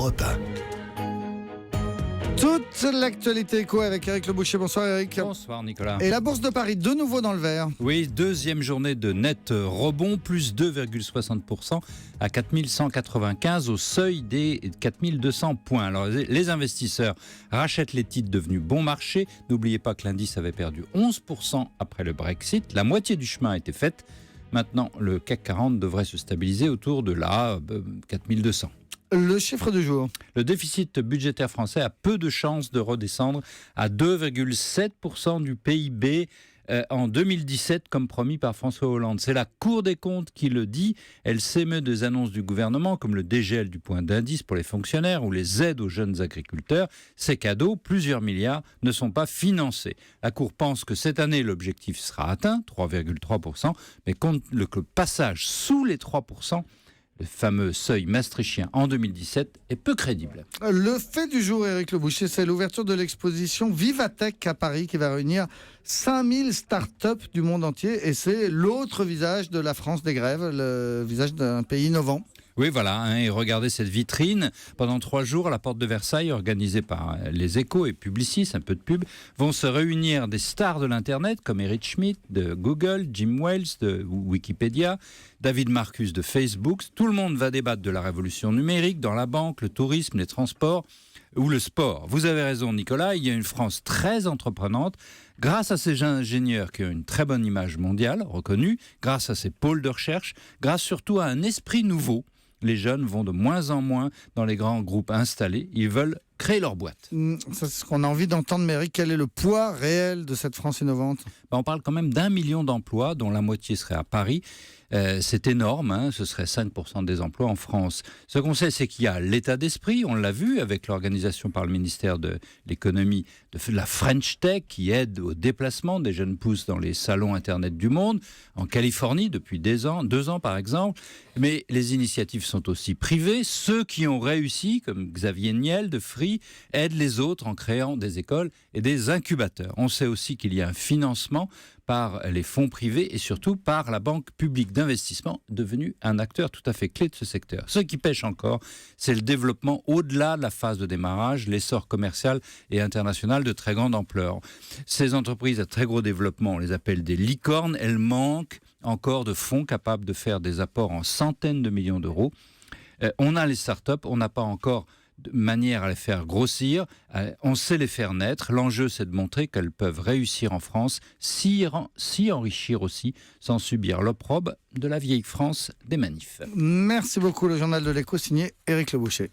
Europe 1. Toute l'actualité éco avec Éric Le Boucher. Bonsoir Éric. Bonsoir Nicolas. Et la bourse de Paris, de nouveau dans le vert. Oui, deuxième journée de net rebond, plus 2,60% à 4195 au seuil des 4200 points. Alors les investisseurs rachètent les titres devenus bon marché. N'oubliez pas que l'indice avait perdu 11% après le Brexit. La moitié du chemin a été faite. Maintenant, le CAC 40 devrait se stabiliser autour de la 4200. Le chiffre du jour. Le déficit budgétaire français a peu de chances de redescendre à 2,7% du PIB en 2017, comme promis par François Hollande. C'est la Cour des comptes qui le dit. Elle s'émeut des annonces du gouvernement, comme le dégel du point d'indice pour les fonctionnaires ou les aides aux jeunes agriculteurs. Ces cadeaux, plusieurs milliards, ne sont pas financés. La Cour pense que cette année, l'objectif sera atteint, 3,3%, mais compte le passage sous les 3%, le fameux seuil maastrichtien en 2017, est peu crédible. Le fait du jour, Éric Le Boucher, c'est l'ouverture de l'exposition Vivatech à Paris qui va réunir 5000 startups du monde entier. Et c'est l'autre visage de la France des grèves, le visage d'un pays innovant. Oui, voilà, et regardez cette vitrine. Pendant 3 jours, à la porte de Versailles, organisée par les Échos et Publicis, un peu de pub, vont se réunir des stars de l'Internet, comme Eric Schmidt de Google, Jim Wales de Wikipédia, David Marcus de Facebook. Tout le monde va débattre de la révolution numérique dans la banque, le tourisme, les transports ou le sport. Vous avez raison, Nicolas, il y a une France très entreprenante, grâce à ces ingénieurs qui ont une très bonne image mondiale, reconnue, grâce à ces pôles de recherche, grâce surtout à un esprit nouveau. Les jeunes vont de moins en moins dans les grands groupes installés. Ils veulent créer leur boîte. C'est ce qu'on a envie d'entendre, mais Éric, quel est le poids réel de cette France innovante ? On parle quand même d'1 million d'emplois, dont la moitié serait à Paris. C'est énorme, ce serait 5% des emplois en France. Ce qu'on sait, c'est qu'il y a l'état d'esprit, on l'a vu avec l'organisation par le ministère de l'économie de la French Tech qui aide au déplacement des jeunes pousses dans les salons Internet du monde, en Californie depuis 2 ans par exemple. Mais les initiatives sont aussi privées. Ceux qui ont réussi, comme Xavier Niel de Free, aident les autres en créant des écoles et des incubateurs. On sait aussi qu'il y a un financement par les fonds privés et surtout par la Banque publique d'investissement, devenue un acteur tout à fait clé de ce secteur. Ce qui pêche encore, c'est le développement au-delà de la phase de démarrage, l'essor commercial et international de très grande ampleur. Ces entreprises à très gros développement, on les appelle des licornes, elles manquent encore de fonds capables de faire des apports en centaines de millions d'euros. On a les startups, on n'a pas encore de manière à les faire grossir, on sait les faire naître. L'enjeu, c'est de montrer qu'elles peuvent réussir en France, s'y enrichir aussi, sans subir l'opprobre de la vieille France des manifs. Merci beaucoup, le journal de l'Écho signé Éric Le Boucher.